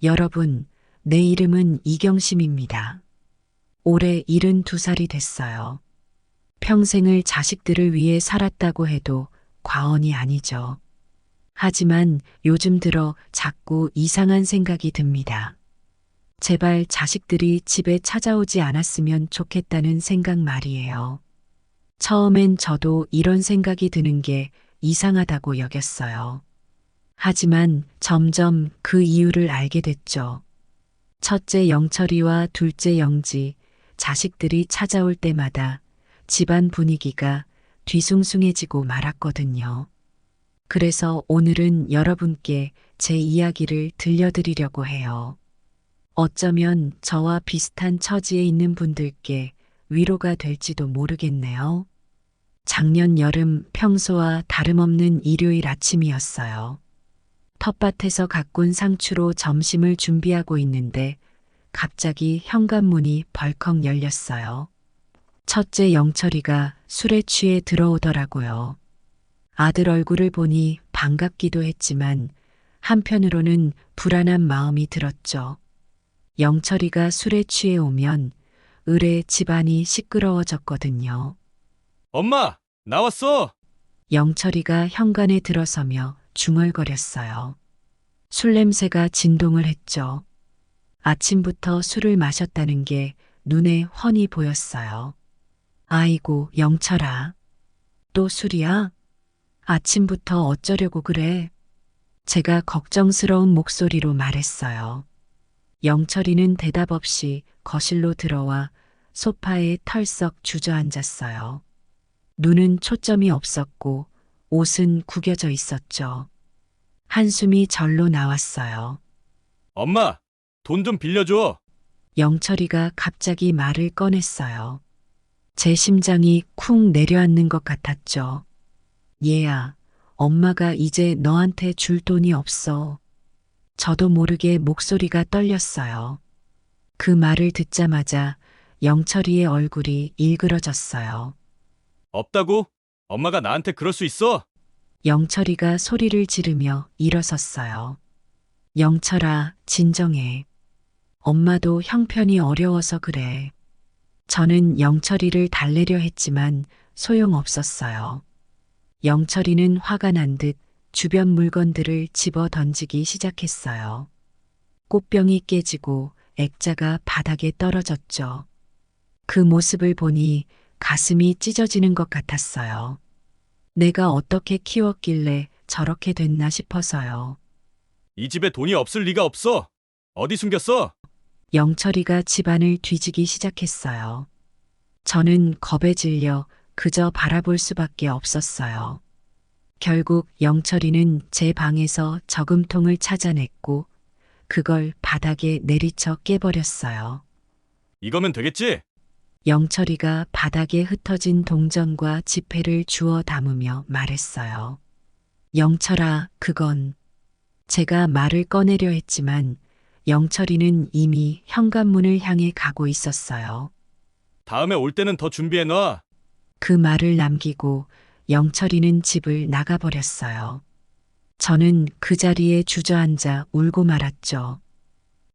여러분, 내 이름은 이경심입니다. 올해 72살이 됐어요. 평생을 자식들을 위해 살았다고 해도 과언이 아니죠. 하지만 요즘 들어 자꾸 이상한 생각이 듭니다. 제발 자식들이 집에 찾아오지 않았으면 좋겠다는 생각 말이에요. 처음엔 저도 이런 생각이 드는 게 이상하다고 여겼어요. 하지만 점점 그 이유를 알게 됐죠. 첫째 영철이와 둘째 영지, 자식들이 찾아올 때마다 집안 분위기가 뒤숭숭해지고 말았거든요. 그래서 오늘은 여러분께 제 이야기를 들려드리려고 해요. 어쩌면 저와 비슷한 처지에 있는 분들께 위로가 될지도 모르겠네요. 작년 여름 평소와 다름없는 일요일 아침이었어요. 텃밭에서 가꾼 상추로 점심을 준비하고 있는데 갑자기 현관문이 벌컥 열렸어요. 첫째 영철이가 술에 취해 들어오더라고요. 아들 얼굴을 보니 반갑기도 했지만 한편으로는 불안한 마음이 들었죠. 영철이가 술에 취해 오면 을의 집안이 시끄러워졌거든요. 엄마, 나왔어! 영철이가 현관에 들어서며 중얼거렸어요. 술 냄새가 진동을 했죠. 아침부터 술을 마셨다는 게 눈에 훤히 보였어요. 아이고, 영철아. 또 술이야? 아침부터 어쩌려고 그래? 제가 걱정스러운 목소리로 말했어요. 영철이는 대답 없이 거실로 들어와 소파에 털썩 주저앉았어요. 눈은 초점이 없었고 옷은 구겨져 있었죠. 한숨이 절로 나왔어요. 엄마, 돈 좀 빌려줘. 영철이가 갑자기 말을 꺼냈어요. 제 심장이 쿵 내려앉는 것 같았죠. 얘야, 엄마가 이제 너한테 줄 돈이 없어. 저도 모르게 목소리가 떨렸어요. 그 말을 듣자마자 영철이의 얼굴이 일그러졌어요. 없다고? 엄마가 나한테 그럴 수 있어? 영철이가 소리를 지르며 일어섰어요. 영철아, 진정해. 엄마도 형편이 어려워서 그래. 저는 영철이를 달래려 했지만 소용없었어요. 영철이는 화가 난 듯 주변 물건들을 집어 던지기 시작했어요. 꽃병이 깨지고 액자가 바닥에 떨어졌죠. 그 모습을 보니 가슴이 찢어지는 것 같았어요. 내가 어떻게 키웠길래 저렇게 됐나 싶어서요. 이 집에 돈이 없을 리가 없어. 어디 숨겼어? 영철이가 집안을 뒤지기 시작했어요. 저는 겁에 질려 그저 바라볼 수밖에 없었어요. 결국 영철이는 제 방에서 저금통을 찾아냈고 그걸 바닥에 내리쳐 깨버렸어요. 이거면 되겠지? 영철이가 바닥에 흩어진 동전과 지폐를 주워 담으며 말했어요. 영철아, 그건. 제가 말을 꺼내려 했지만 영철이는 이미 현관문을 향해 가고 있었어요. 다음에 올 때는 더 준비해놔. 그 말을 남기고 영철이는 집을 나가버렸어요. 저는 그 자리에 주저앉아 울고 말았죠.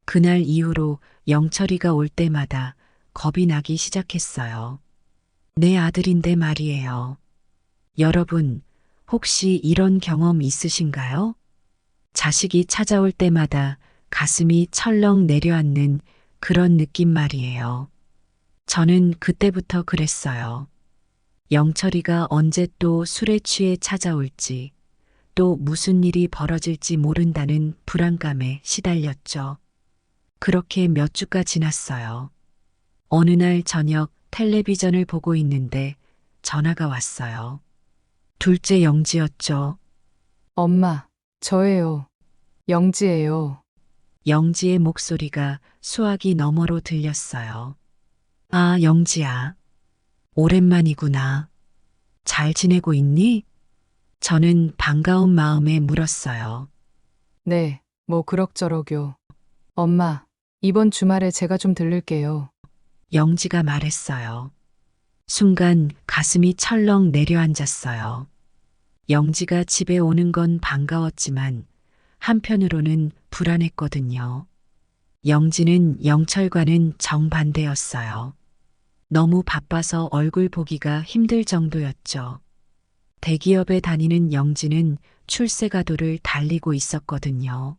그날 이후로 영철이가 올 때마다 겁이 나기 시작했어요. 내 아들인데 말이에요. 여러분, 혹시 이런 경험 있으신가요? 자식이 찾아올 때마다 가슴이 철렁 내려앉는 그런 느낌 말이에요. 저는 그때부터 그랬어요. 영철이가 언제 또 술에 취해 찾아올지, 또 무슨 일이 벌어질지 모른다는 불안감에 시달렸죠. 그렇게 몇 주가 지났어요. 어느 날 저녁 텔레비전을 보고 있는데 전화가 왔어요. 둘째 영지였죠. 엄마, 저예요. 영지예요. 영지의 목소리가 수화기 너머로 들렸어요. 아, 영지야. 오랜만이구나. 잘 지내고 있니? 저는 반가운 마음에 물었어요. 네, 뭐 그럭저럭요. 엄마, 이번 주말에 제가 좀 들를게요. 영지가 말했어요. 순간 가슴이 철렁 내려앉았어요. 영지가 집에 오는 건 반가웠지만 한편으로는 불안했거든요. 영지는 영철과는 정반대였어요. 너무 바빠서 얼굴 보기가 힘들 정도였죠. 대기업에 다니는 영지는 출세가도를 달리고 있었거든요.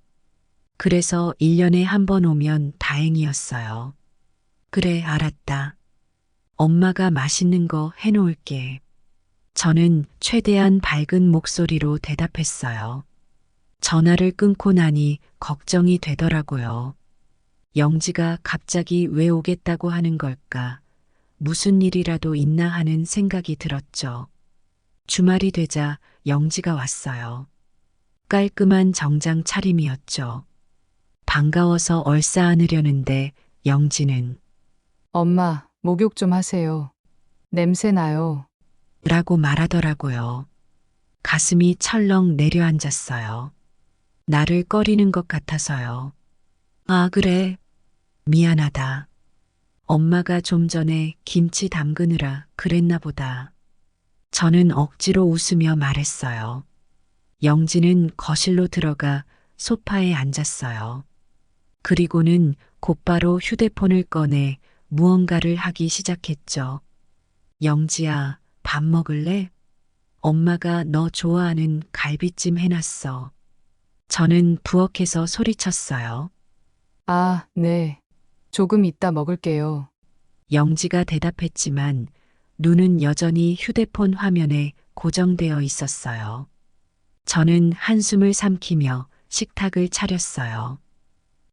그래서 1년에 한 번 오면 다행이었어요. 그래, 알았다. 엄마가 맛있는 거 해놓을게. 저는 최대한 밝은 목소리로 대답했어요. 전화를 끊고 나니 걱정이 되더라고요. 영지가 갑자기 왜 오겠다고 하는 걸까? 무슨 일이라도 있나 하는 생각이 들었죠. 주말이 되자 영지가 왔어요. 깔끔한 정장 차림이었죠. 반가워서 얼싸안으려는데 영지는 엄마, 목욕 좀 하세요. 냄새 나요. 라고 말하더라고요. 가슴이 철렁 내려앉았어요. 나를 꺼리는 것 같아서요. 아, 그래. 미안하다. 엄마가 좀 전에 김치 담그느라 그랬나 보다. 저는 억지로 웃으며 말했어요. 영지는 거실로 들어가 소파에 앉았어요. 그리고는 곧바로 휴대폰을 꺼내 무언가를 하기 시작했죠. 영지야, 밥 먹을래? 엄마가 너 좋아하는 갈비찜 해놨어. 저는 부엌에서 소리쳤어요. 아, 네. 조금 이따 먹을게요. 영지가 대답했지만 눈은 여전히 휴대폰 화면에 고정되어 있었어요. 저는 한숨을 삼키며 식탁을 차렸어요.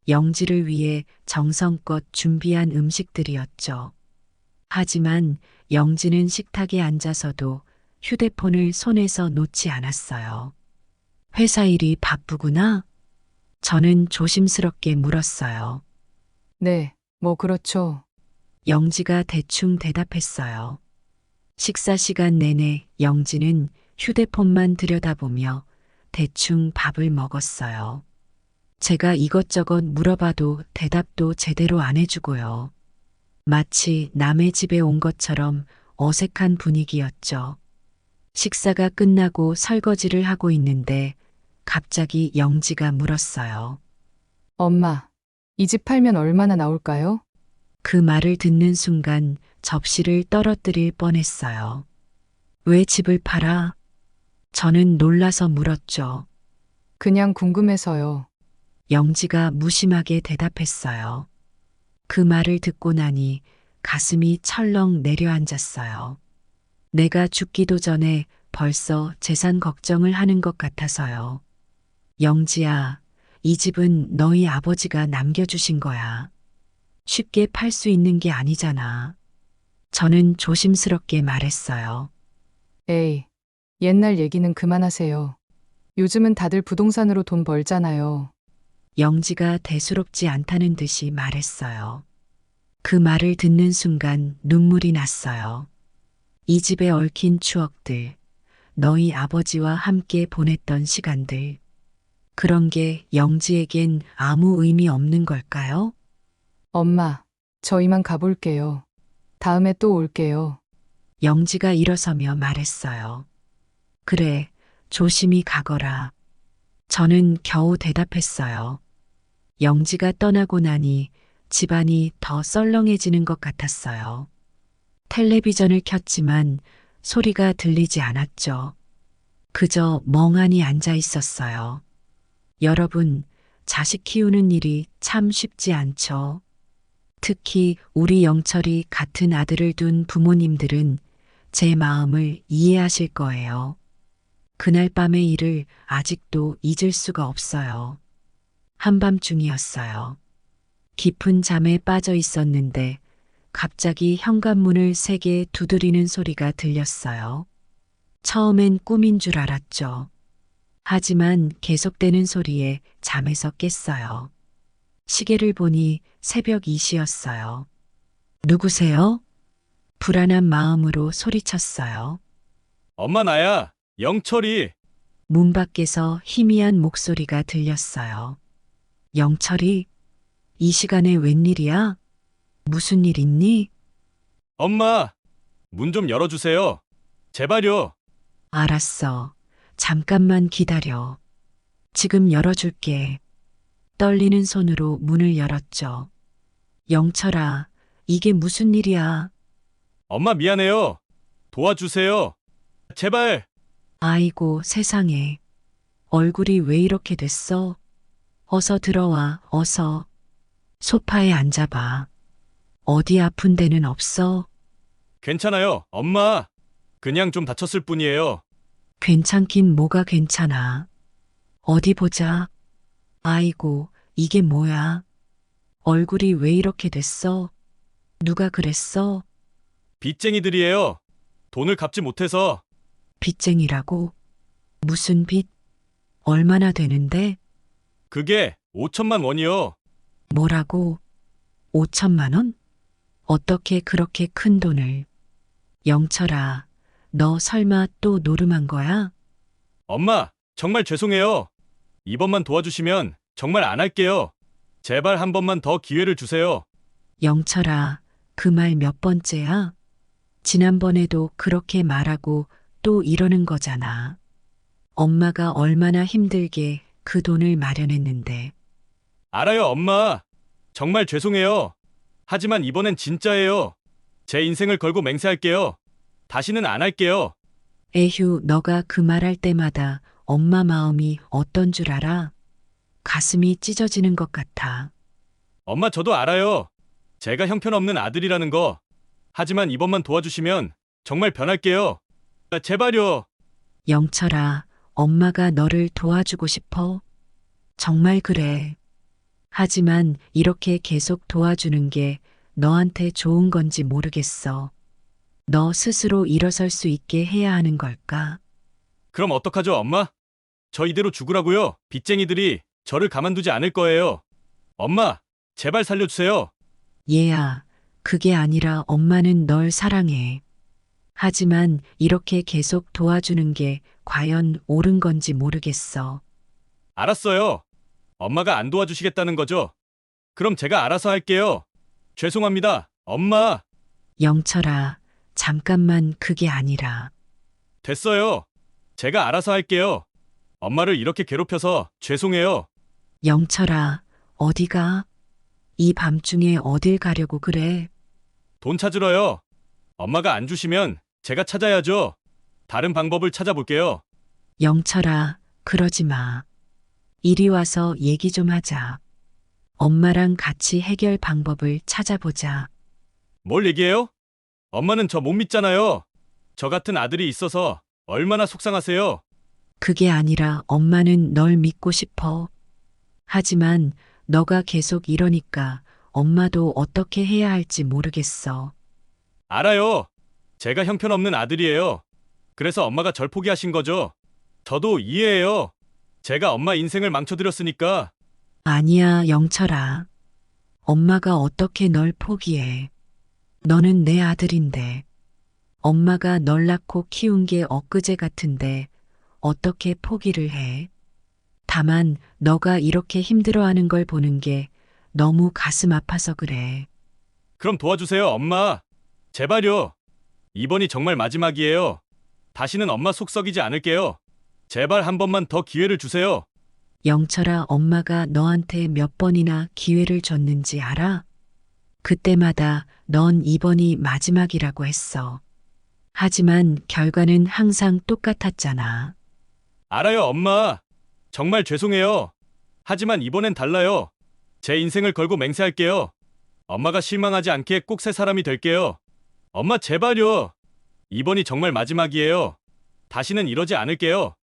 영지를 위해 정성껏 준비한 음식들이었죠. 하지만 영지는 식탁에 앉아서도 휴대폰을 손에서 놓지 않았어요. 회사 일이 바쁘구나? 저는 조심스럽게 물었어요. 네, 뭐 그렇죠. 영지가 대충 대답했어요. 식사 시간 내내 영지는 휴대폰만 들여다보며 대충 밥을 먹었어요. 제가 이것저것 물어봐도 대답도 제대로 안 해주고요. 마치 남의 집에 온 것처럼 어색한 분위기였죠. 식사가 끝나고 설거지를 하고 있는데 갑자기 영지가 물었어요. 엄마, 이 집 팔면 얼마나 나올까요? 그 말을 듣는 순간 접시를 떨어뜨릴 뻔했어요. 왜 집을 팔아? 저는 놀라서 물었죠. 그냥 궁금해서요. 영지가 무심하게 대답했어요. 그 말을 듣고 나니 가슴이 철렁 내려앉았어요. 내가 죽기도 전에 벌써 재산 걱정을 하는 것 같아서요. 영지야, 이 집은 너희 아버지가 남겨주신 거야. 쉽게 팔 수 있는 게 아니잖아. 저는 조심스럽게 말했어요. 에이, 옛날 얘기는 그만하세요. 요즘은 다들 부동산으로 돈 벌잖아요. 영지가 대수롭지 않다는 듯이 말했어요. 그 말을 듣는 순간 눈물이 났어요. 이 집에 얽힌 추억들, 너희 아버지와 함께 보냈던 시간들, 그런 게 영지에겐 아무 의미 없는 걸까요? 엄마, 저 이만 가볼게요. 다음에 또 올게요. 영지가 일어서며 말했어요. 그래, 조심히 가거라. 저는 겨우 대답했어요. 영지가 떠나고 나니 집안이 더 썰렁해지는 것 같았어요. 텔레비전을 켰지만 소리가 들리지 않았죠. 그저 멍하니 앉아 있었어요. 여러분, 자식 키우는 일이 참 쉽지 않죠. 특히 우리 영철이 같은 아들을 둔 부모님들은 제 마음을 이해하실 거예요. 그날 밤의 일을 아직도 잊을 수가 없어요. 한밤중이었어요. 깊은 잠에 빠져 있었는데 갑자기 현관문을 세게 두드리는 소리가 들렸어요. 처음엔 꿈인 줄 알았죠. 하지만 계속되는 소리에 잠에서 깼어요. 시계를 보니 새벽 2시였어요. 누구세요? 불안한 마음으로 소리쳤어요. 엄마 나야. 영철이. 문 밖에서 희미한 목소리가 들렸어요. 영철이? 이 시간에 웬일이야? 무슨 일 있니? 엄마. 문 좀 열어주세요. 제발요. 알았어. 잠깐만 기다려. 지금 열어줄게. 떨리는 손으로 문을 열었죠. 영철아, 이게 무슨 일이야? 엄마 미안해요. 도와주세요. 제발. 아이고, 세상에. 얼굴이 왜 이렇게 됐어? 어서 들어와, 어서. 소파에 앉아봐. 어디 아픈 데는 없어? 괜찮아요, 엄마. 그냥 좀 다쳤을 뿐이에요. 괜찮긴 뭐가 괜찮아. 어디 보자. 아이고, 이게 뭐야? 얼굴이 왜 이렇게 됐어? 누가 그랬어? 빚쟁이들이에요. 돈을 갚지 못해서. 빚쟁이라고? 무슨 빚? 얼마나 되는데? 그게 5천만 원이요. 뭐라고? 5천만 원? 어떻게 그렇게 큰 돈을? 영철아, 너 설마 또 노름한 거야? 엄마, 정말 죄송해요. 이번만 도와주시면 정말 안 할게요. 제발 한 번만 더 기회를 주세요. 영철아, 그 말 몇 번째야? 지난번에도 그렇게 말하고 또 이러는 거잖아. 엄마가 얼마나 힘들게 그 돈을 마련했는데. 알아요, 엄마. 정말 죄송해요. 하지만 이번엔 진짜예요. 제 인생을 걸고 맹세할게요. 다시는 안 할게요. 에휴, 너가 그 말할 때마다 엄마 마음이 어떤 줄 알아? 가슴이 찢어지는 것 같아. 엄마, 저도 알아요. 제가 형편없는 아들이라는 거. 하지만 이번만 도와주시면 정말 변할게요. 제발요. 영철아, 엄마가 너를 도와주고 싶어? 정말 그래. 하지만 이렇게 계속 도와주는 게 너한테 좋은 건지 모르겠어. 너 스스로 일어설 수 있게 해야 하는 걸까? 그럼 어떡하죠, 엄마? 저 이대로 죽으라고요. 빚쟁이들이 저를 가만두지 않을 거예요. 엄마, 제발 살려주세요. 얘야, 그게 아니라 엄마는 널 사랑해. 하지만 이렇게 계속 도와주는 게 과연 옳은 건지 모르겠어. 알았어요. 엄마가 안 도와주시겠다는 거죠? 그럼 제가 알아서 할게요. 죄송합니다, 엄마. 영철아, 잠깐만 그게 아니라. 됐어요. 제가 알아서 할게요. 엄마를 이렇게 괴롭혀서 죄송해요. 영철아, 어디가? 이 밤중에 어딜 가려고 그래? 돈 찾으러요. 엄마가 안 주시면 제가 찾아야죠. 다른 방법을 찾아볼게요. 영철아, 그러지 마. 이리 와서 얘기 좀 하자. 엄마랑 같이 해결 방법을 찾아보자. 뭘 얘기해요? 엄마는 저 못 믿잖아요. 저 같은 아들이 있어서 얼마나 속상하세요. 그게 아니라 엄마는 널 믿고 싶어. 하지만 너가 계속 이러니까 엄마도 어떻게 해야 할지 모르겠어. 알아요. 제가 형편없는 아들이에요. 그래서 엄마가 절 포기하신 거죠. 저도 이해해요. 제가 엄마 인생을 망쳐드렸으니까. 아니야, 영철아. 엄마가 어떻게 널 포기해. 너는 내 아들인데. 엄마가 널 낳고 키운 게 엊그제 같은데 어떻게 포기를 해? 다만 너가 이렇게 힘들어하는 걸 보는 게 너무 가슴 아파서 그래. 그럼 도와주세요, 엄마. 제발요. 이번이 정말 마지막이에요. 다시는 엄마 속 썩이지 않을게요. 제발 한 번만 더 기회를 주세요. 영철아, 엄마가 너한테 몇 번이나 기회를 줬는지 알아? 그때마다 넌 이번이 마지막이라고 했어. 하지만 결과는 항상 똑같았잖아. 알아요, 엄마. 정말 죄송해요. 하지만 이번엔 달라요. 제 인생을 걸고 맹세할게요. 엄마가 실망하지 않게 꼭 새 사람이 될게요. 엄마, 제발요. 이번이 정말 마지막이에요. 다시는 이러지 않을게요.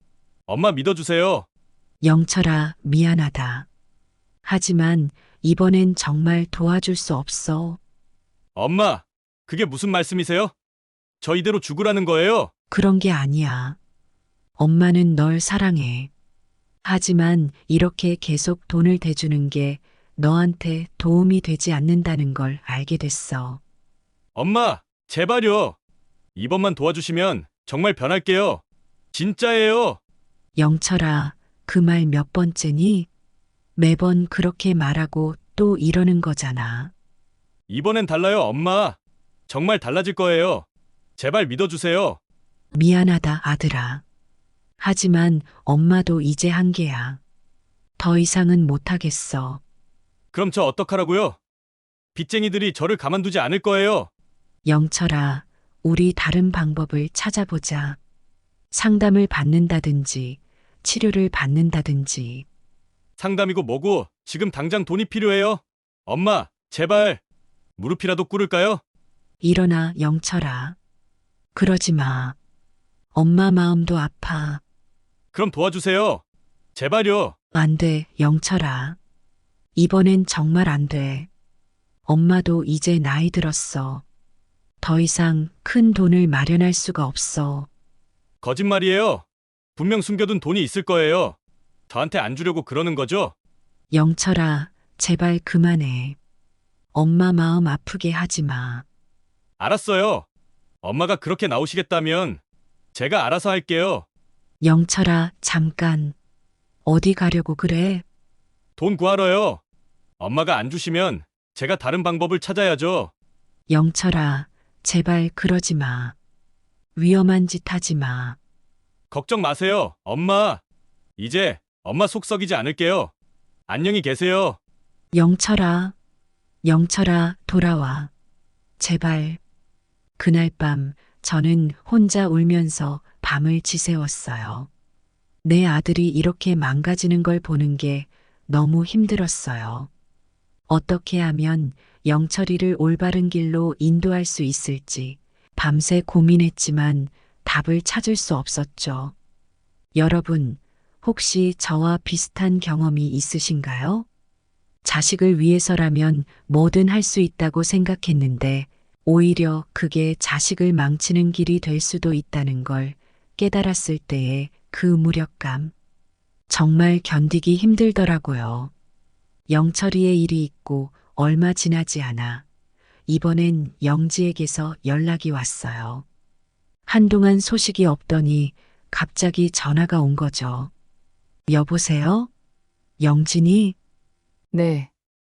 엄마, 믿어주세요. 영철아, 미안하다. 하지만 이번엔 정말 도와줄 수 없어. 엄마, 그게 무슨 말씀이세요? 저 이대로 죽으라는 거예요? 그런 게 아니야. 엄마는 널 사랑해. 하지만 이렇게 계속 돈을 대주는 게 너한테 도움이 되지 않는다는 걸 알게 됐어. 엄마, 제발요. 이번만 도와주시면 정말 변할게요. 진짜예요. 영철아, 그 말 몇 번째니? 매번 그렇게 말하고 또 이러는 거잖아. 이번엔 달라요, 엄마. 정말 달라질 거예요. 제발 믿어주세요. 미안하다, 아들아. 하지만 엄마도 이제 한계야. 더 이상은 못하겠어. 그럼 저 어떡하라고요? 빚쟁이들이 저를 가만두지 않을 거예요. 영철아, 우리 다른 방법을 찾아보자. 상담을 받는다든지, 치료를 받는다든지. 상담이고 뭐고 지금 당장 돈이 필요해요. 엄마, 제발 무릎이라도 꿇을까요? 일어나, 영철아. 그러지 마. 엄마 마음도 아파. 그럼 도와주세요. 제발요. 안 돼, 영철아. 이번엔 정말 안 돼. 엄마도 이제 나이 들었어. 더 이상 큰 돈을 마련할 수가 없어. 거짓말이에요. 분명 숨겨둔 돈이 있을 거예요. 저한테 안 주려고 그러는 거죠? 영철아, 제발 그만해. 엄마 마음 아프게 하지 마. 알았어요. 엄마가 그렇게 나오시겠다면 제가 알아서 할게요. 영철아, 잠깐. 어디 가려고 그래? 돈 구하러요. 엄마가 안 주시면 제가 다른 방법을 찾아야죠. 영철아, 제발 그러지 마. 위험한 짓 하지 마. 걱정 마세요, 엄마. 이제 엄마 속 썩이지 않을게요. 안녕히 계세요. 영철아, 영철아, 돌아와. 제발. 그날 밤 저는 혼자 울면서 밤을 지새웠어요. 내 아들이 이렇게 망가지는 걸 보는 게 너무 힘들었어요. 어떻게 하면 영철이를 올바른 길로 인도할 수 있을지 밤새 고민했지만 답을 찾을 수 없었죠. 여러분, 혹시 저와 비슷한 경험이 있으신가요? 자식을 위해서라면 뭐든 할 수 있다고 생각했는데 오히려 그게 자식을 망치는 길이 될 수도 있다는 걸 깨달았을 때의 그 무력감. 정말 견디기 힘들더라고요. 영철이의 일이 있고 얼마 지나지 않아 이번엔 영지에게서 연락이 왔어요. 한동안 소식이 없더니 갑자기 전화가 온 거죠. 여보세요? 영진이? 네.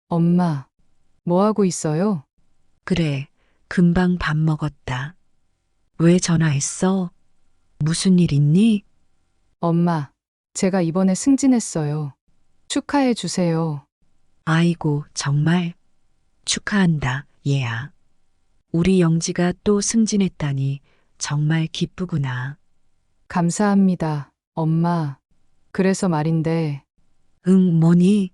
엄마, 뭐 하고 있어요? 그래, 금방 밥 먹었다. 왜 전화했어? 무슨 일 있니? 엄마, 제가 이번에 승진했어요. 축하해 주세요. 아이고, 정말 축하한다, 얘야. 우리 영지가 또 승진했다니 정말 기쁘구나. 감사합니다, 엄마. 그래서 말인데, 응, 뭐니?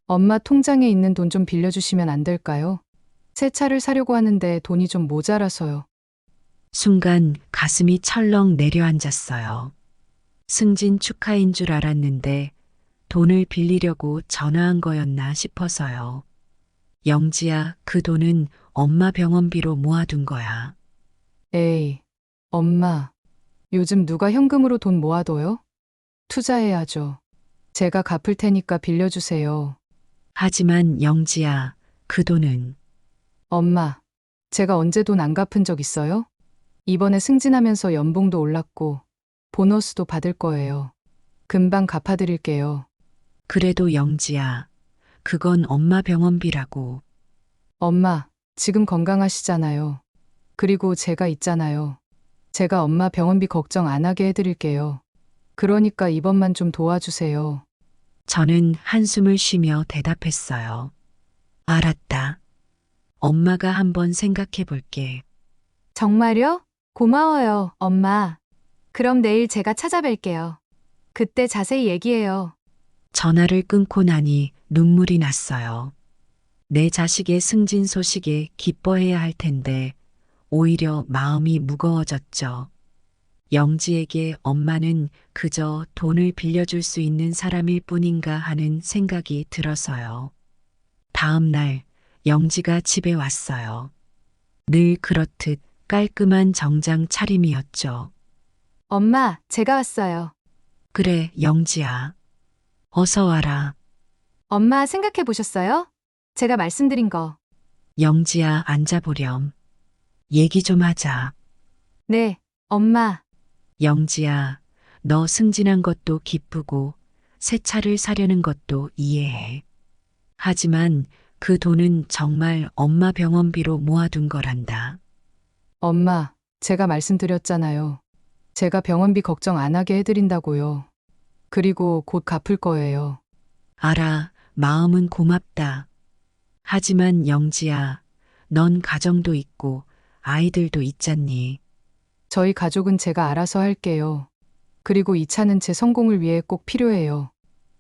엄마 통장에 있는 돈 좀 빌려주시면 안 될까요? 새 차를 사려고 하는데 돈이 좀 모자라서요. 순간 가슴이 철렁 내려앉았어요. 승진 축하인 줄 알았는데 돈을 빌리려고 전화한 거였나 싶어서요. 영지야, 그 돈은 엄마 병원비로 모아둔 거야. 에이, 엄마. 요즘 누가 현금으로 돈 모아둬요? 투자해야죠. 제가 갚을 테니까 빌려주세요. 하지만 영지야, 그 돈은 엄마, 제가 언제 돈 안 갚은 적 있어요? 이번에 승진하면서 연봉도 올랐고, 보너스도 받을 거예요. 금방 갚아드릴게요. 그래도 영지야, 그건 엄마 병원비라고. 엄마, 지금 건강하시잖아요. 그리고 제가 있잖아요. 제가 엄마 병원비 걱정 안 하게 해드릴게요. 그러니까 이번만 좀 도와주세요. 저는 한숨을 쉬며 대답했어요. 알았다. 엄마가 한번 생각해 볼게. 정말요? 고마워요, 엄마. 그럼 내일 제가 찾아뵐게요. 그때 자세히 얘기해요. 전화를 끊고 나니 눈물이 났어요. 내 자식의 승진 소식에 기뻐해야 할 텐데 오히려 마음이 무거워졌죠. 영지에게 엄마는 그저 돈을 빌려줄 수 있는 사람일 뿐인가 하는 생각이 들어서요. 다음 날 영지가 집에 왔어요. 늘 그렇듯 깔끔한 정장 차림이었죠. 엄마, 제가 왔어요. 그래, 영지야. 어서 와라. 엄마 생각해 보셨어요? 제가 말씀드린 거. 영지야, 앉아보렴. 얘기 좀 하자. 네, 엄마. 영지야, 너 승진한 것도 기쁘고 새 차를 사려는 것도 이해해. 하지만 그 돈은 정말 엄마 병원비로 모아둔 거란다. 엄마, 제가 말씀드렸잖아요. 제가 병원비 걱정 안 하게 해드린다고요. 그리고 곧 갚을 거예요. 알아, 마음은 고맙다. 하지만 영지야, 넌 가정도 있고 아이들도 있잖니. 저희 가족은 제가 알아서 할게요. 그리고 이 차는 제 성공을 위해 꼭 필요해요.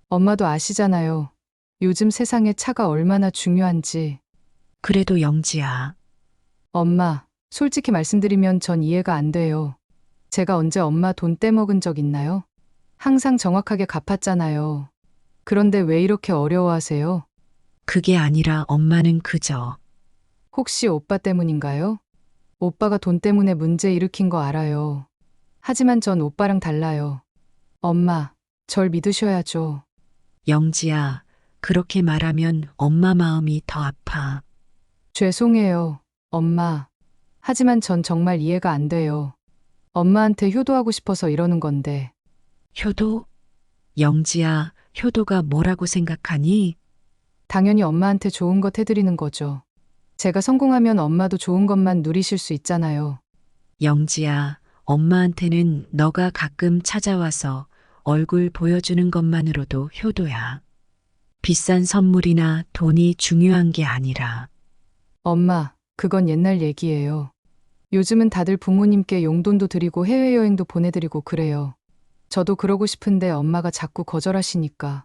엄마도 아시잖아요. 요즘 세상에 차가 얼마나 중요한지. 그래도 영지야, 엄마, 솔직히 말씀드리면 전 이해가 안 돼요. 제가 언제 엄마 돈 떼먹은 적 있나요? 항상 정확하게 갚았잖아요. 그런데 왜 이렇게 어려워하세요? 그게 아니라 엄마는 그저 혹시 오빠 때문인가요? 오빠가 돈 때문에 문제 일으킨 거 알아요. 하지만 전 오빠랑 달라요. 엄마, 절 믿으셔야죠. 영지야, 그렇게 말하면 엄마 마음이 더 아파. 죄송해요, 엄마. 하지만 전 정말 이해가 안 돼요. 엄마한테 효도하고 싶어서 이러는 건데. 효도? 영지야, 효도가 뭐라고 생각하니? 당연히 엄마한테 좋은 것 해드리는 거죠. 제가 성공하면 엄마도 좋은 것만 누리실 수 있잖아요. 영지야, 엄마한테는 너가 가끔 찾아와서 얼굴 보여주는 것만으로도 효도야. 비싼 선물이나 돈이 중요한 게 아니라 엄마, 그건 옛날 얘기예요. 요즘은 다들 부모님께 용돈도 드리고 해외여행도 보내드리고 그래요. 저도 그러고 싶은데 엄마가 자꾸 거절하시니까.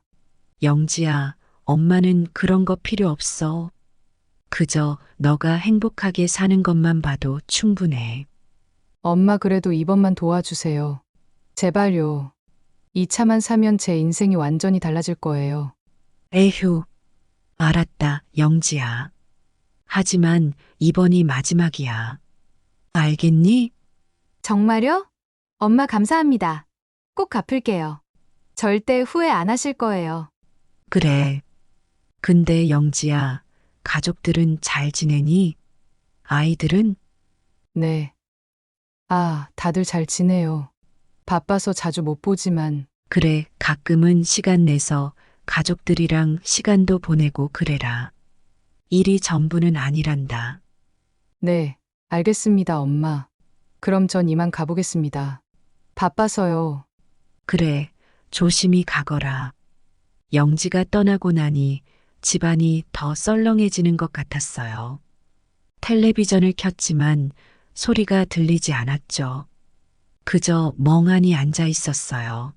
영지야, 엄마는 그런 거 필요 없어. 그저 너가 행복하게 사는 것만 봐도 충분해. 엄마 그래도 이번만 도와주세요. 제발요. 이 차만 사면 제 인생이 완전히 달라질 거예요. 에휴, 알았다, 영지야. 하지만 이번이 마지막이야. 알겠니? 정말요? 엄마 감사합니다. 꼭 갚을게요. 절대 후회 안 하실 거예요. 그래. 근데 영지야, 가족들은 잘 지내니? 아이들은? 네. 아, 다들 잘 지내요. 바빠서 자주 못 보지만, 그래, 가끔은 시간 내서 가족들이랑 시간도 보내고 그래라. 일이 전부는 아니란다. 네, 알겠습니다, 엄마. 그럼 전 이만 가보겠습니다. 바빠서요. 그래, 조심히 가거라. 영지가 떠나고 나니 집안이 더 썰렁해지는 것 같았어요. 텔레비전을 켰지만 소리가 들리지 않았죠. 그저 멍하니 앉아 있었어요.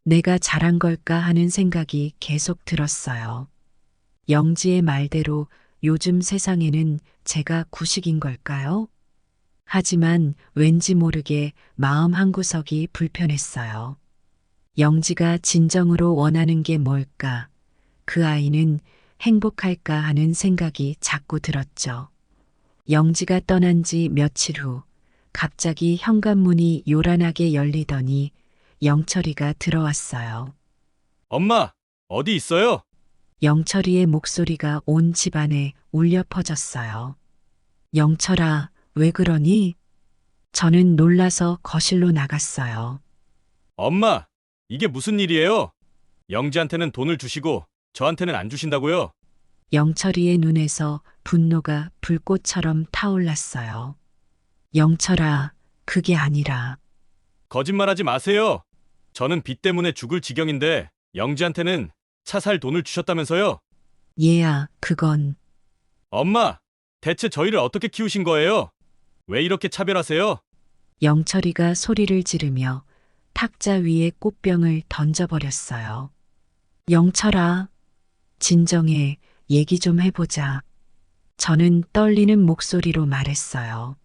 내가 잘한 걸까 하는 생각이 계속 들었어요. 영지의 말대로 요즘 세상에는 제가 구식인 걸까요? 하지만 왠지 모르게 마음 한구석이 불편했어요. 영지가 진정으로 원하는 게 뭘까? 그 아이는 행복할까 하는 생각이 자꾸 들었죠. 영지가 떠난 지 며칠 후 갑자기 현관문이 요란하게 열리더니 영철이가 들어왔어요. 엄마, 어디 있어요? 영철이의 목소리가 온 집안에 울려 퍼졌어요. 영철아, 왜 그러니? 저는 놀라서 거실로 나갔어요. 엄마, 이게 무슨 일이에요? 영지한테는 돈을 주시고 저한테는 안 주신다고요? 영철이의 눈에서 분노가 불꽃처럼 타올랐어요. 영철아, 그게 아니라 거짓말하지 마세요. 저는 빚 때문에 죽을 지경인데 영지한테는 차 살 돈을 주셨다면서요? 얘야, 그건 엄마, 대체 저희를 어떻게 키우신 거예요? 왜 이렇게 차별하세요? 영철이가 소리를 지르며 탁자 위에 꽃병을 던져버렸어요. 영철아, 진정해, 얘기 좀 해보자. 저는 떨리는 목소리로 말했어요.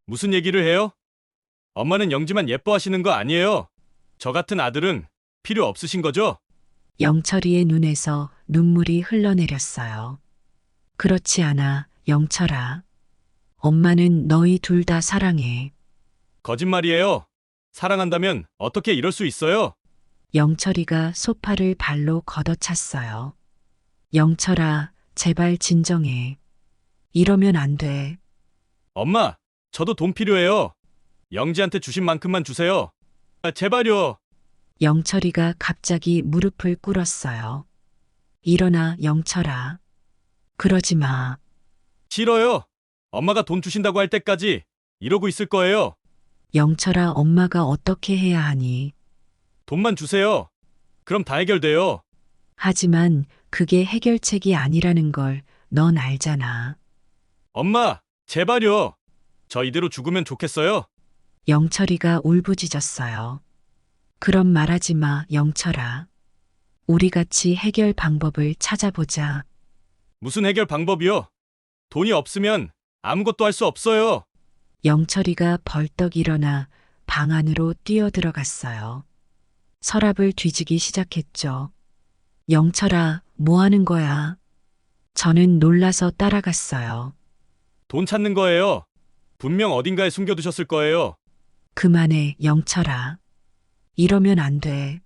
무슨 얘기를 해요? 엄마는 영지만 예뻐하시는 거 아니에요? 저 같은 아들은 필요 없으신 거죠? 영철이의 눈에서 눈물이 흘러내렸어요. 그렇지 않아, 영철아. 엄마는 너희 둘 다 사랑해. 거짓말이에요. 사랑한다면 어떻게 이럴 수 있어요? 영철이가 소파를 발로 걷어찼어요. 영철아, 제발 진정해. 이러면 안 돼. 엄마, 저도 돈 필요해요. 영지한테 주신 만큼만 주세요. 제발요. 영철이가 갑자기 무릎을 꿇었어요. 일어나, 영철아. 그러지 마. 싫어요. 엄마가 돈 주신다고 할 때까지 이러고 있을 거예요. 영철아, 엄마가 어떻게 해야 하니? 돈만 주세요. 그럼 다 해결돼요. 하지만 그게 해결책이 아니라는 걸 넌 알잖아. 엄마, 제발요. 저 이대로 죽으면 좋겠어요. 영철이가 울부짖었어요. 그런 말하지 마, 영철아. 우리 같이 해결 방법을 찾아보자. 무슨 해결 방법이요? 돈이 없으면 아무것도 할 수 없어요. 영철이가 벌떡 일어나 방 안으로 뛰어들어갔어요. 서랍을 뒤지기 시작했죠. 영철아, 뭐 하는 거야? 저는 놀라서 따라갔어요. 돈 찾는 거예요. 분명 어딘가에 숨겨두셨을 거예요. 그만해, 영철아. 이러면 안 돼.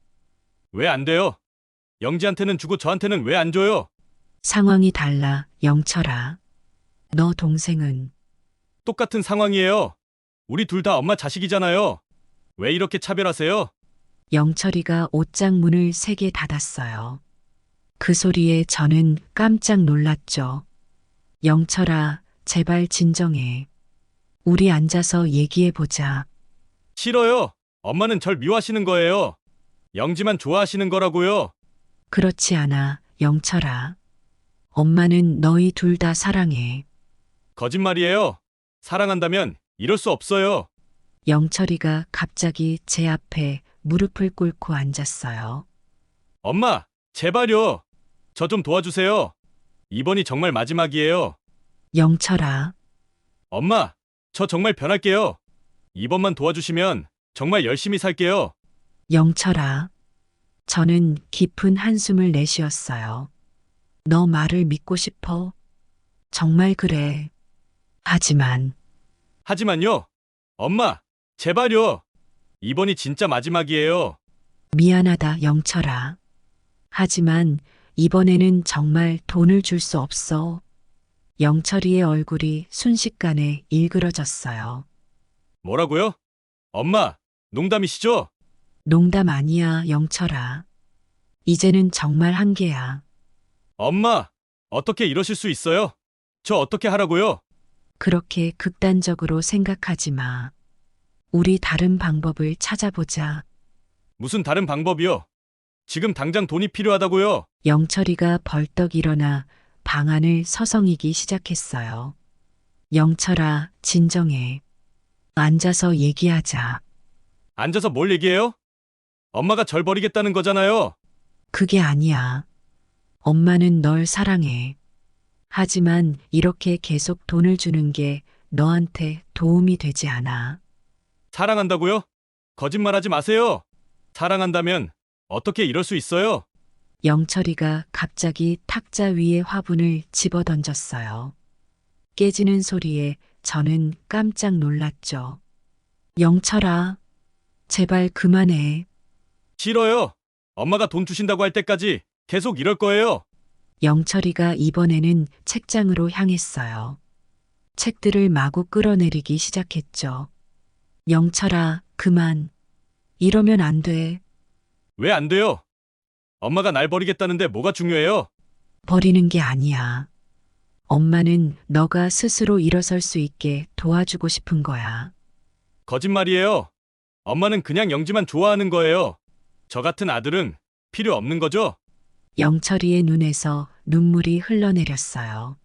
왜 안 돼요? 영지한테는 주고 저한테는 왜 안 줘요? 상황이 달라, 영철아. 너 동생은 똑같은 상황이에요. 우리 둘 다 엄마 자식이잖아요. 왜 이렇게 차별하세요? 영철이가 옷장 문을 세게 닫았어요. 그 소리에 저는 깜짝 놀랐죠. 영철아, 제발 진정해. 우리 앉아서 얘기해보자. 싫어요. 엄마는 절 미워하시는 거예요. 영지만 좋아하시는 거라고요. 그렇지 않아, 영철아. 엄마는 너희 둘 다 사랑해. 거짓말이에요. 사랑한다면 이럴 수 없어요. 영철이가 갑자기 제 앞에 무릎을 꿇고 앉았어요. 엄마, 제발요. 저 좀 도와주세요. 이번이 정말 마지막이에요. 영철아, 엄마, 저 정말 변할게요. 이번만 도와주시면 정말 열심히 살게요. 영철아. 저는 깊은 한숨을 내쉬었어요. 너 말을 믿고 싶어? 정말 그래. 하지만요. 엄마, 제발요. 이번이 진짜 마지막이에요. 미안하다, 영철아. 하지만 이번에는 정말 돈을 줄 수 없어. 영철이의 얼굴이 순식간에 일그러졌어요. 뭐라고요? 엄마, 농담이시죠? 농담 아니야, 영철아. 이제는 정말 한계야. 엄마, 어떻게 이러실 수 있어요? 저 어떻게 하라고요? 그렇게 극단적으로 생각하지 마. 우리 다른 방법을 찾아보자. 무슨 다른 방법이요? 지금 당장 돈이 필요하다고요? 영철이가 벌떡 일어나 방 안을 서성이기 시작했어요. 영철아, 진정해. 앉아서 얘기하자. 앉아서 뭘 얘기해요? 엄마가 절 버리겠다는 거잖아요. 그게 아니야. 엄마는 널 사랑해. 하지만 이렇게 계속 돈을 주는 게 너한테 도움이 되지 않아. 사랑한다고요? 거짓말하지 마세요. 사랑한다면 어떻게 이럴 수 있어요? 영철이가 갑자기 탁자 위에 화분을 집어 던졌어요. 깨지는 소리에 저는 깜짝 놀랐죠. 영철아, 제발 그만해. 싫어요. 엄마가 돈 주신다고 할 때까지 계속 이럴 거예요. 영철이가 이번에는 책장으로 향했어요. 책들을 마구 끌어내리기 시작했죠. 영철아, 그만. 이러면 안 돼. 왜 안 돼요? 엄마가 날 버리겠다는데 뭐가 중요해요? 버리는 게 아니야. 엄마는 너가 스스로 일어설 수 있게 도와주고 싶은 거야. 거짓말이에요. 엄마는 그냥 영지만 좋아하는 거예요. 저 같은 아들은 필요 없는 거죠? 영철이의 눈에서 눈물이 흘러내렸어요.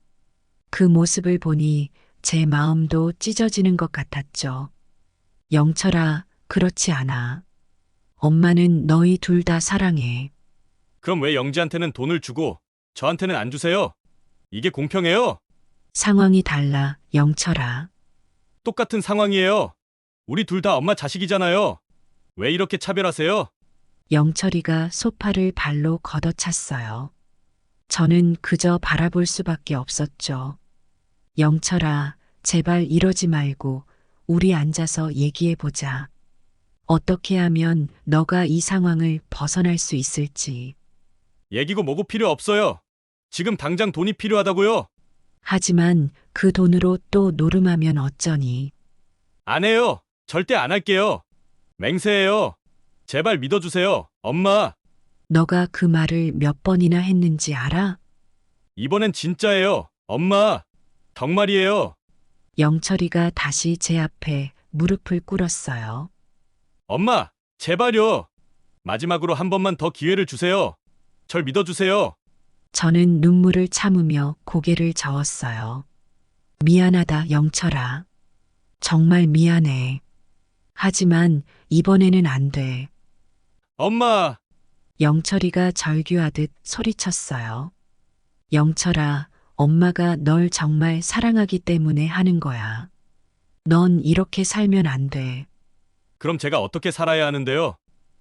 그 모습을 보니 제 마음도 찢어지는 것 같았죠. 영철아, 그렇지 않아. 엄마는 너희 둘 다 사랑해. 그럼 왜 영지한테는 돈을 주고 저한테는 안 주세요? 이게 공평해요? 상황이 달라, 영철아. 똑같은 상황이에요. 우리 둘 다 엄마 자식이잖아요. 왜 이렇게 차별하세요? 영철이가 소파를 발로 걷어찼어요. 저는 그저 바라볼 수밖에 없었죠. 영철아, 제발 이러지 말고 우리 앉아서 얘기해보자. 어떻게 하면 너가 이 상황을 벗어날 수 있을지. 얘기고 뭐고 필요 없어요. 지금 당장 돈이 필요하다고요? 하지만 그 돈으로 또 노름하면 어쩌니. 안 해요. 절대 안 할게요. 맹세해요. 제발 믿어주세요. 엄마, 너가 그 말을 몇 번이나 했는지 알아? 이번엔 진짜예요. 엄마, 정말이에요. 영철이가 다시 제 앞에 무릎을 꿇었어요. 엄마, 제발요. 마지막으로 한 번만 더 기회를 주세요. 절 믿어주세요. 저는 눈물을 참으며 고개를 저었어요. 미안하다, 영철아. 정말 미안해. 하지만 이번에는 안 돼. 엄마, 영철이가 절규하듯 소리쳤어요. 영철아, 엄마가 널 정말 사랑하기 때문에 하는 거야. 넌 이렇게 살면 안 돼. 그럼 제가 어떻게 살아야 하는데요?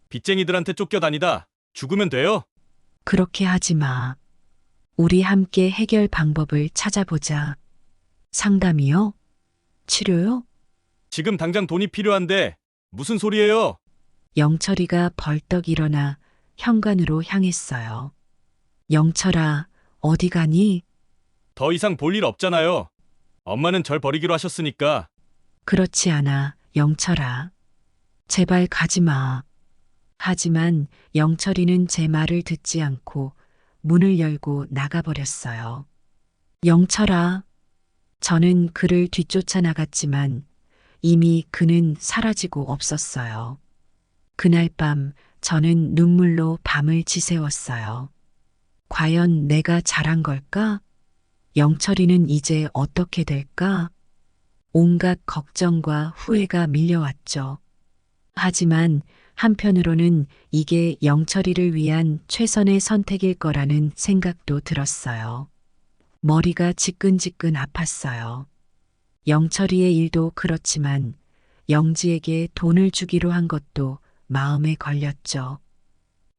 빚쟁이들한테 쫓겨다니다 죽으면 돼요? 그렇게 하지 마. 우리 함께 해결 방법을 찾아보자. 상담이요? 치료요? 지금 당장 돈이 필요한데 무슨 소리예요? 영철이가 벌떡 일어나 현관으로 향했어요. 영철아, 어디 가니? 더 이상 볼 일 없잖아요. 엄마는 절 버리기로 하셨으니까. 그렇지 않아, 영철아. 제발 가지 마. 하지만 영철이는 제 말을 듣지 않고 문을 열고 나가버렸어요. 영철아. 저는 그를 뒤쫓아 나갔지만 이미 그는 사라지고 없었어요. 그날 밤 저는 눈물로 밤을 지새웠어요. 과연 내가 잘한 걸까? 영철이는 이제 어떻게 될까? 온갖 걱정과 후회가 밀려왔죠. 하지만 한편으로는 이게 영철이를 위한 최선의 선택일 거라는 생각도 들었어요. 머리가 지끈지끈 아팠어요. 영철이의 일도 그렇지만 영지에게 돈을 주기로 한 것도 마음에 걸렸죠.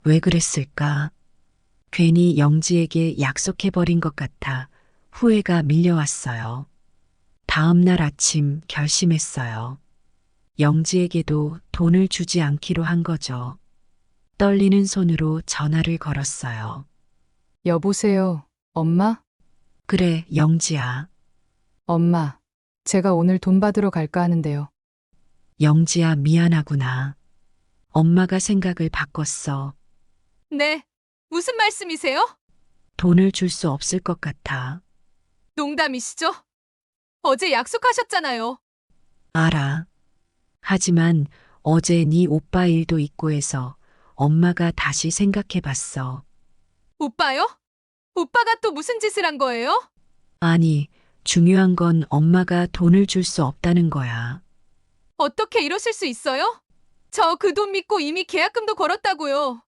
왜 그랬을까? 괜히 영지에게 약속해버린 것 같아 후회가 밀려왔어요. 다음 날 아침 결심했어요. 영지에게도 돈을 주지 않기로 한 거죠. 떨리는 손으로 전화를 걸었어요. 여보세요, 엄마? 그래, 영지야. 엄마, 제가 오늘 돈 받으러 갈까 하는데요. 영지야, 미안하구나. 엄마가 생각을 바꿨어. 네, 무슨 말씀이세요? 돈을 줄 수 없을 것 같아. 농담이시죠? 어제 약속하셨잖아요. 알아. 하지만 어제 네 오빠 일도 있고 해서 엄마가 다시 생각해봤어. 오빠요? 오빠가 또 무슨 짓을 한 거예요? 아니, 중요한 건 엄마가 돈을 줄 수 없다는 거야. 어떻게 이러실 수 있어요? 저 그 돈 믿고 이미 계약금도 걸었다고요.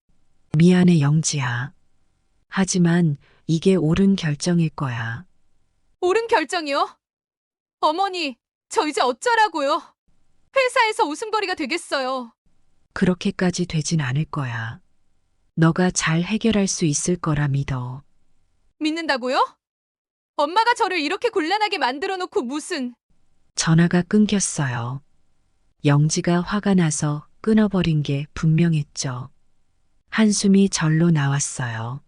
미안해, 영지야. 하지만 이게 옳은 결정일 거야. 옳은 결정이요? 어머니, 저 이제 어쩌라고요? 회사에서 웃음거리가 되겠어요. 그렇게까지 되진 않을 거야. 너가 잘 해결할 수 있을 거라 믿어. 믿는다고요? 엄마가 저를 이렇게 곤란하게 만들어 놓고 무슨... 전화가 끊겼어요. 영지가 화가 나서 끊어버린 게 분명했죠. 한숨이 절로 나왔어요.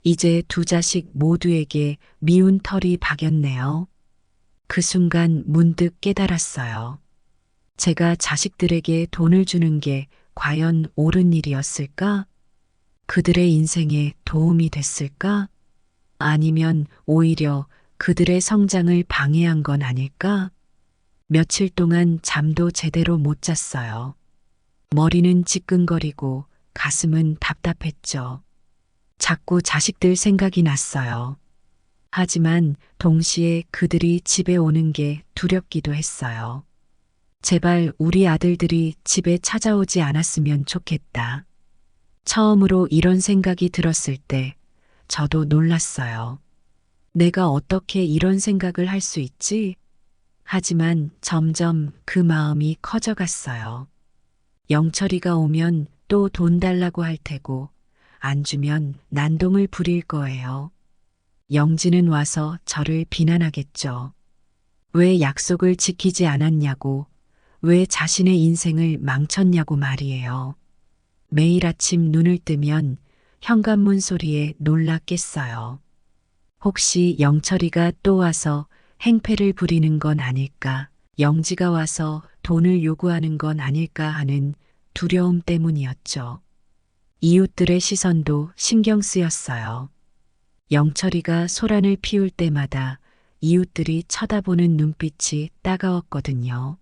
이제 두 자식 모두에게 미운 털이 박였네요. 그 순간 문득 깨달았어요. 제가 자식들에게 돈을 주는 게 과연 옳은 일이었을까? 그들의 인생에 도움이 됐을까? 아니면 오히려 그들의 성장을 방해한 건 아닐까? 며칠 동안 잠도 제대로 못 잤어요. 머리는 지끈거리고 가슴은 답답했죠. 자꾸 자식들 생각이 났어요. 하지만 동시에 그들이 집에 오는 게 두렵기도 했어요. 제발 우리 아들들이 집에 찾아오지 않았으면 좋겠다. 처음으로 이런 생각이 들었을 때 저도 놀랐어요. 내가 어떻게 이런 생각을 할 수 있지? 하지만 점점 그 마음이 커져갔어요. 영철이가 오면 또 돈 달라고 할 테고 안 주면 난동을 부릴 거예요. 영지는 와서 저를 비난하겠죠. 왜 약속을 지키지 않았냐고, 왜 자신의 인생을 망쳤냐고 말이에요. 매일 아침 눈을 뜨면 현관문 소리에 놀라 깼어요. 혹시 영철이가 또 와서 행패를 부리는 건 아닐까, 영지가 와서 돈을 요구하는 건 아닐까 하는 두려움 때문이었죠. 이웃들의 시선도 신경 쓰였어요. 영철이가 소란을 피울 때마다 이웃들이 쳐다보는 눈빛이 따가웠거든요.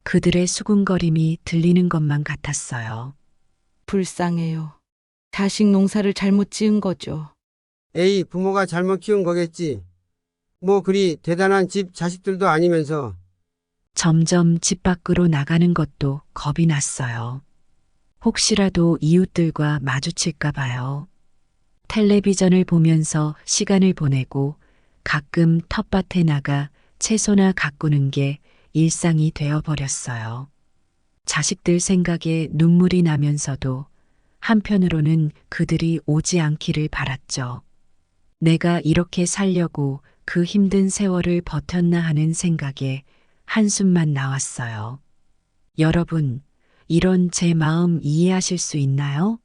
그들의 수군거림이 들리는 것만 같았어요. 불쌍해요. 자식 농사를 잘못 지은 거죠. 에이, 부모가 잘못 키운 거겠지. 뭐 그리 대단한 집 자식들도 아니면서. 점점 집 밖으로 나가는 것도 겁이 났어요. 혹시라도 이웃들과 마주칠까 봐요. 텔레비전을 보면서 시간을 보내고 가끔 텃밭에 나가 채소나 가꾸는 게 일상이 되어버렸어요. 자식들 생각에 눈물이 나면서도 한편으로는 그들이 오지 않기를 바랐죠. 내가 이렇게 살려고 그 힘든 세월을 버텼나 하는 생각에 한숨만 나왔어요. 여러분, 이런 제 마음 이해하실 수 있나요?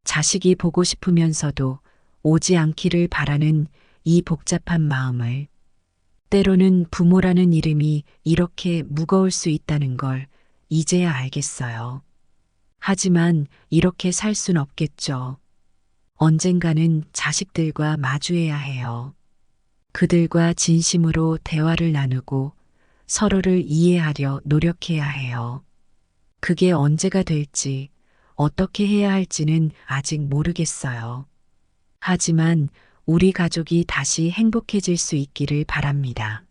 자식이 보고 싶으면서도 오지 않기를 바라는 이 복잡한 마음을. 때로는 부모라는 이름이 이렇게 무거울 수 있다는 걸 이제야 알겠어요. 하지만 이렇게 살 순 없겠죠. 언젠가는 자식들과 마주해야 해요. 그들과 진심으로 대화를 나누고 서로를 이해하려 노력해야 해요. 그게 언제가 될지, 어떻게 해야 할지는 아직 모르겠어요. 하지만 우리 가족이 다시 행복해질 수 있기를 바랍니다.